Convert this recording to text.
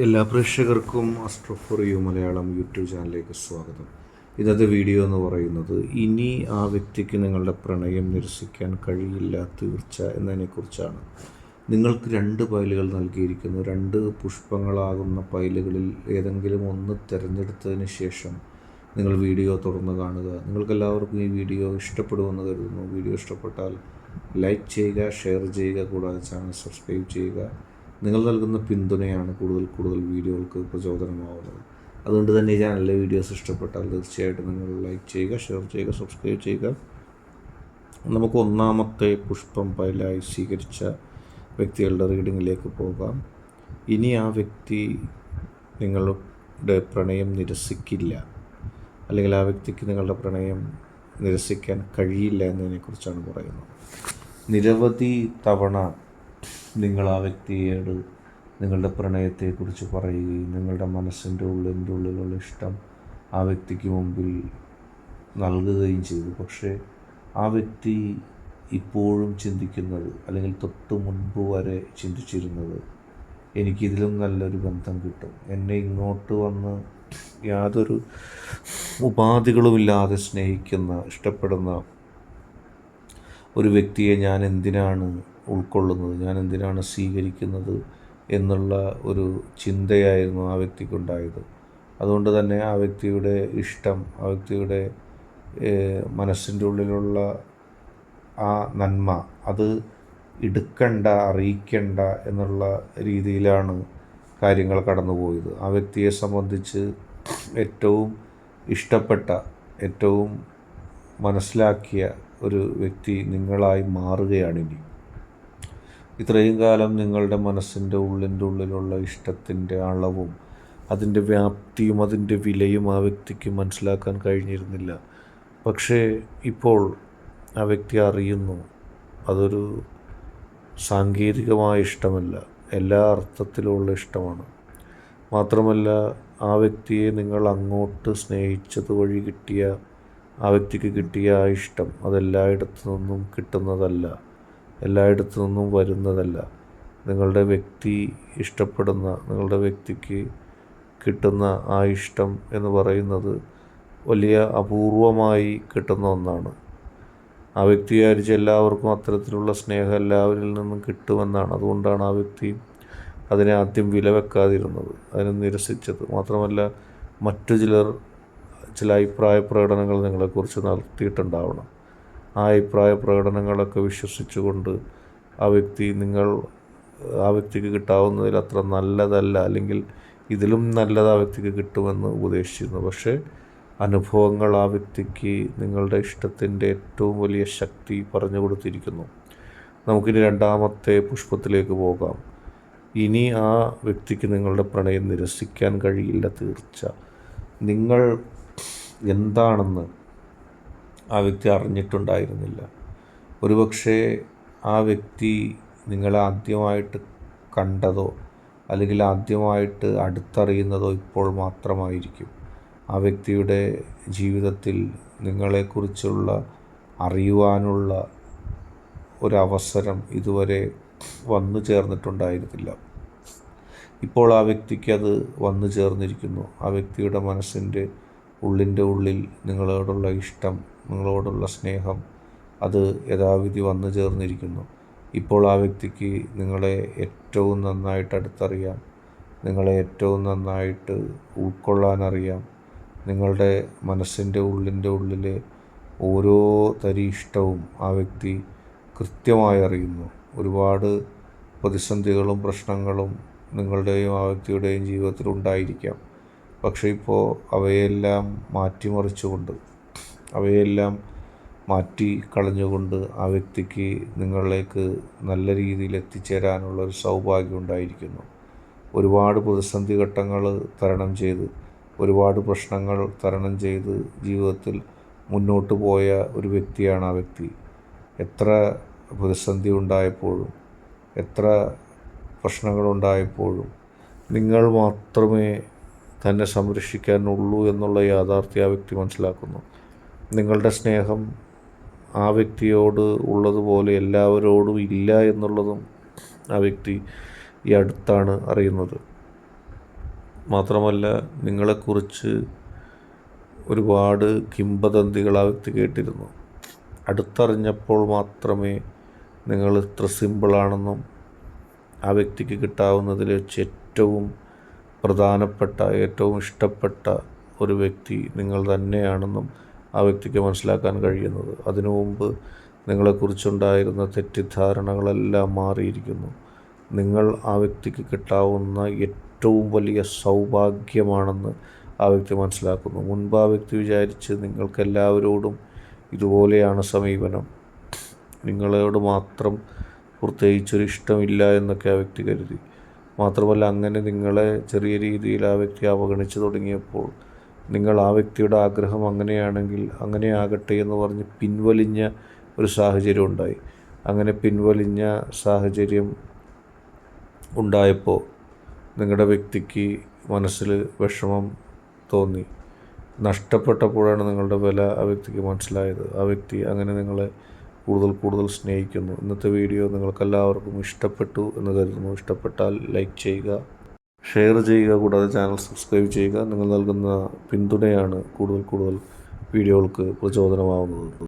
എല്ലാ പ്രേക്ഷകർക്കും astro for you Malayalam YouTube ചാനലിലേക്ക് സ്വാഗതം. ഇന്നത്തെ വീഡിയോ എന്ന് പറയുന്നത് ഇനി ആ വ്യക്തിക്ക് നിങ്ങളുടെ പ്രണയം നിരസിക്കാൻ കഴിയില്ല തീർച്ച എന്നതിനെക്കുറിച്ചാണ്. നിങ്ങൾക്ക് 2 പൈലുകൾ നൽകിയിരിക്കുന്നു. 2 പുഷ്പങ്ങളാകുന്ന പൈലുകളിൽ ഏതെങ്കിലും ഒന്ന് തിരഞ്ഞെടുത്തതിന് ശേഷം നിങ്ങൾ വീഡിയോ തുടർന്ന് കാണുക. നിങ്ങൾക്കെല്ലാവർക്കും ഈ വീഡിയോ ഇഷ്ടപ്പെടുമെന്ന് കരുതുന്നു. വീഡിയോ ഇഷ്ടപ്പെട്ടാൽ ലൈക്ക് ചെയ്യുക, ഷെയർ ചെയ്യുക, കൂടാതെ ചാനൽ സബ്സ്ക്രൈബ് ചെയ്യുക. നിങ്ങൾ നൽകുന്ന പിന്തുണയാണ് കൂടുതൽ വീഡിയോകൾക്ക് പ്രചോദനമാവുന്നത്. അതുകൊണ്ട് തന്നെ ഈ ചാനലിലെ വീഡിയോസ് ഇഷ്ടപ്പെട്ടാൽ തീർച്ചയായിട്ടും നിങ്ങൾ ലൈക്ക് ചെയ്യുക, ഷെയർ ചെയ്യുക, സബ്സ്ക്രൈബ് ചെയ്യുക. നമുക്ക് ഒന്നാമത്തെ പുഷ്പം പൈലായി സ്വീകരിച്ച വ്യക്തികളുടെ റീഡിങ്ങിലേക്ക് പോകാം. ഇനി ആ വ്യക്തി നിങ്ങളുടെ പ്രണയം നിരസിക്കില്ല, അല്ലെങ്കിൽ ആ വ്യക്തിക്ക് നിങ്ങളുടെ പ്രണയം നിരസിക്കാൻ കഴിയില്ല എന്നതിനെക്കുറിച്ചാണ് പറയുന്നത്. നിരവധി തവണ നിങ്ങൾ ആ വ്യക്തിയോട് നിങ്ങളുടെ പ്രണയത്തെക്കുറിച്ച് പറയുകയും നിങ്ങളുടെ മനസ്സിൻ്റെ ഉള്ളിലുള്ള ഇഷ്ടം ആ വ്യക്തിക്ക് മുമ്പിൽ നൽകുകയും ചെയ്തു. പക്ഷേ ആ വ്യക്തി ഇപ്പോഴും ചിന്തിക്കുന്നത്, അല്ലെങ്കിൽ തൊട്ട് മുൻപ് വരെ ചിന്തിച്ചിരുന്നത്, എനിക്കിതിലും നല്ലൊരു ബന്ധം കിട്ടും, എന്നെ ഇങ്ങോട്ട് വന്ന് യാതൊരു ഉപാധികളുമില്ലാതെ സ്നേഹിക്കുന്ന, ഇഷ്ടപ്പെടുന്ന ഒരു വ്യക്തിയെ ഞാൻ എന്തിനാണ് ഉൾക്കൊള്ളുന്നത്, ഞാൻ എന്തിനാണ് സ്വീകരിക്കുന്നത് എന്നുള്ള ഒരു ചിന്തയായിരുന്നു ആ വ്യക്തിക്കുണ്ടായത്. അതുകൊണ്ട് തന്നെ ആ വ്യക്തിയുടെ ഇഷ്ടം, ആ വ്യക്തിയുടെ മനസ്സിൻ്റെ ഉള്ളിലുള്ള ആ നന്മ അത് എടുക്കണ്ട, അറിയിക്കണ്ട എന്നുള്ള രീതിയിലാണ് കാര്യങ്ങൾ കടന്നുപോയത്. ആ വ്യക്തിയെ സംബന്ധിച്ച് ഏറ്റവും ഇഷ്ടപ്പെട്ട, ഏറ്റവും മനസ്സിലാക്കിയ ഒരു വ്യക്തി നിങ്ങളായി മാറുകയാണിനി. ഇത്രയും കാലം നിങ്ങളുടെ മനസ്സിൻ്റെ ഉള്ളിലുള്ള ഇഷ്ടത്തിൻ്റെ അളവും അതിൻ്റെ വ്യാപ്തിയും അതിൻ്റെ വിലയും ആ വ്യക്തിക്ക് മനസ്സിലാക്കാൻ കഴിഞ്ഞിരുന്നില്ല. പക്ഷേ ഇപ്പോൾ ആ വ്യക്തി അറിയുന്നു, അതൊരു സാങ്കേതികമായ ഇഷ്ടമല്ല, എല്ലാ അർത്ഥത്തിലുമുള്ള ഇഷ്ടമാണ്. മാത്രമല്ല, ആ വ്യക്തിയെ നിങ്ങൾ അങ്ങോട്ട് സ്നേഹിച്ചത് വഴി കിട്ടിയ, ആ വ്യക്തിക്ക് കിട്ടിയ ആ ഇഷ്ടം അതെല്ലായിടത്തു നിന്നും കിട്ടുന്നതല്ല, എല്ലായിടത്തു നിന്നും വരുന്നതല്ല. നിങ്ങളുടെ വ്യക്തി ഇഷ്ടപ്പെടുന്ന, നിങ്ങളുടെ വ്യക്തിക്ക് കിട്ടുന്ന ആ ഇഷ്ടം എന്ന് പറയുന്നത് വലിയ അപൂർവമായി കിട്ടുന്ന ഒന്നാണ്. ആ വ്യക്തി വിചാരിച്ച് എല്ലാവർക്കും അത്തരത്തിലുള്ള സ്നേഹം എല്ലാവരിൽ നിന്നും കിട്ടുമെന്നാണ്. അതുകൊണ്ടാണ് ആ വ്യക്തി അതിനെ ആദ്യം വില വെക്കാതിരുന്നത്, അതിനെ നിരസിച്ചത്. മാത്രമല്ല, മറ്റു ചില അഭിപ്രായ പ്രകടനങ്ങൾ നിങ്ങളെക്കുറിച്ച് നടത്തിയിട്ടുണ്ടാവണം. ആ അഭിപ്രായ പ്രകടനങ്ങളൊക്കെ വിശ്വസിച്ചുകൊണ്ട് ആ വ്യക്തിക്ക് കിട്ടാവുന്നതിൽ അത്ര നല്ലതല്ല, അല്ലെങ്കിൽ ഇതിലും നല്ലത് ആ വ്യക്തിക്ക് കിട്ടുമെന്ന് ഉപദേശിച്ചിരുന്നു. പക്ഷേ അനുഭവങ്ങൾ ആ വ്യക്തിക്ക് നിങ്ങളുടെ ഇഷ്ടത്തിൻ്റെ ഏറ്റവും വലിയ ശക്തി പറഞ്ഞു കൊടുത്തിരിക്കുന്നു. നമുക്കിനി രണ്ടാമത്തെ പുഷ്പത്തിലേക്ക് പോകാം. ഇനി ആ വ്യക്തിക്ക് നിങ്ങളുടെ പ്രണയം നിരസിക്കാൻ കഴിയില്ല തീർച്ച. നിങ്ങൾ എന്താണെന്ന് ആ വ്യക്തി അറിഞ്ഞിട്ടുണ്ടായിരുന്നില്ല. ഒരുപക്ഷെ ആ വ്യക്തി നിങ്ങളെ ആദ്യമായിട്ട് കണ്ടതോ അല്ലെങ്കിൽ ആദ്യമായിട്ട് അടുത്തറിയുന്നതോ ഇപ്പോൾ മാത്രമായിരിക്കും. ആ വ്യക്തിയുടെ ജീവിതത്തിൽ നിങ്ങളെക്കുറിച്ചുള്ള അറിയുവാനുള്ള ഒരവസരം ഇതുവരെ വന്നു ചേർന്നിട്ടുണ്ടായിരുന്നില്ല. ഇപ്പോൾ ആ വ്യക്തിക്ക് അത് വന്നു ചേർന്നിരിക്കുന്നു. ആ വ്യക്തിയുടെ മനസ്സിൻ്റെ ഉള്ളിൽ നിങ്ങളോടുള്ള ഇഷ്ടം, നിങ്ങളോടുള്ള സ്നേഹം അത് യഥാവിധി വന്നു ചേർന്നിരിക്കുന്നു. ഇപ്പോൾ ആ വ്യക്തിക്ക് നിങ്ങളെ ഏറ്റവും നന്നായിട്ട് അടുത്തറിയാം, നിങ്ങളെ ഏറ്റവും നന്നായിട്ട് ഉൾക്കൊള്ളാനറിയാം. നിങ്ങളുടെ മനസ്സിൻ്റെ ഉള്ളിലെ ഓരോ തരി ഇഷ്ടവും ആ വ്യക്തി കൃത്യമായി അറിയുന്നു. ഒരുപാട് പ്രതിസന്ധികളും പ്രശ്നങ്ങളും നിങ്ങളുടെയും ആ വ്യക്തിയുടെയും ജീവിതത്തിൽ ഉണ്ടായിരിക്കാം. പക്ഷേ ഇപ്പോൾ അവയെല്ലാം മാറ്റിമറിച്ചുകൊണ്ട്, അവയെല്ലാം മാറ്റിക്കളഞ്ഞുകൊണ്ട് ആ വ്യക്തിക്ക് നിങ്ങളിലേക്ക് നല്ല രീതിയിൽ എത്തിച്ചേരാനുള്ളൊരു സൗഭാഗ്യം ഉണ്ടായിരിക്കുന്നു. ഒരുപാട് പ്രതിസന്ധി ഘട്ടങ്ങൾ തരണം ചെയ്ത്, ഒരുപാട് പ്രശ്നങ്ങൾ തരണം ചെയ്ത് ജീവിതത്തിൽ മുന്നോട്ട് പോയ ഒരു വ്യക്തിയാണ് ആ വ്യക്തി. എത്ര പ്രതിസന്ധി ഉണ്ടായപ്പോഴും, എത്ര പ്രശ്നങ്ങളുണ്ടായപ്പോഴും നിങ്ങൾ മാത്രമേ തന്നെ സംരക്ഷിക്കാനുള്ളൂ എന്നുള്ള യാഥാർത്ഥ്യം ആ വ്യക്തി മനസ്സിലാക്കുന്നു. നിങ്ങളുടെ സ്നേഹം ആ വ്യക്തിയോട് ഉള്ളതുപോലെ എല്ലാവരോടും ഇല്ല എന്നുള്ളതും ആ വ്യക്തി ഈ അടുത്താണ് അറിയുന്നത്. മാത്രമല്ല നിങ്ങളെക്കുറിച്ച് ഒരുപാട് കിംവദന്തികൾ ആ വ്യക്തി കേട്ടിരുന്നു. അടുത്തറിഞ്ഞപ്പോൾ മാത്രമേ നിങ്ങൾ ഇത്ര സിമ്പിളാണെന്നും ആ വ്യക്തിക്ക് കിട്ടാവുന്നതിൽ വെച്ച് ഏറ്റവും പ്രധാനപ്പെട്ട ഏറ്റവും ഇഷ്ടപ്പെട്ട ഒരു വ്യക്തി നിങ്ങൾ തന്നെയാണെന്നും ആ വ്യക്തിക്ക് മനസ്സിലാക്കാൻ കഴിയുന്നത്. അതിനു മുമ്പ് നിങ്ങളെക്കുറിച്ചുണ്ടായിരുന്ന തെറ്റിദ്ധാരണകളെല്ലാം മാറിയിരിക്കുന്നു. നിങ്ങൾ ആ വ്യക്തിക്ക് കിട്ടാവുന്ന ഏറ്റവും വലിയ സൗഭാഗ്യമാണെന്ന് ആ വ്യക്തി മനസ്സിലാക്കുന്നു. മുൻപ് ആ വ്യക്തി വിചാരിച്ച് നിങ്ങൾക്കെല്ലാവരോടും ഇതുപോലെയാണ് സമീപനം, നിങ്ങളോട് മാത്രം പ്രത്യേകിച്ചൊരു ഇഷ്ടമില്ല എന്നൊക്കെ ആ വ്യക്തി കരുതി. മാത്രമല്ല അങ്ങനെ നിങ്ങളെ ചെറിയ രീതിയിൽ ആ വ്യക്തി അവഗണിച്ച് തുടങ്ങിയപ്പോൾ നിങ്ങൾ ആ വ്യക്തിയുടെ ആഗ്രഹം അങ്ങനെയാണെങ്കിൽ അങ്ങനെ ആകട്ടെ എന്ന് പറഞ്ഞ് പിൻവലിഞ്ഞ ഒരു സാഹചര്യം ഉണ്ടായി. അങ്ങനെ പിൻവലിഞ്ഞ സാഹചര്യം ഉണ്ടായപ്പോൾ നിങ്ങളുടെ വ്യക്തിക്ക് മനസ്സിൽ വിഷമം തോന്നി. നഷ്ടപ്പെട്ടപ്പോഴാണ് നിങ്ങളുടെ വില ആ വ്യക്തിക്ക് മനസ്സിലായത്. ആ വ്യക്തി അങ്ങനെ നിങ്ങളെ കൂടുതൽ സ്നേഹിക്കുന്നു. ഇന്നത്തെ വീഡിയോ നിങ്ങൾക്കെല്ലാവർക്കും ഇഷ്ടപ്പെട്ടു എന്ന് കരുതുന്നു. ഇഷ്ടപ്പെട്ടാൽ ലൈക്ക് ചെയ്യുക, ഷെയർ ചെയ്യുക, കൂടാതെ ചാനൽ സബ്സ്ക്രൈബ് ചെയ്യുക. നിങ്ങൾ നൽകുന്ന പിന്തുണയാണ് കൂടുതൽ വീഡിയോകൾക്ക് പ്രചോദനമാവുന്നത്.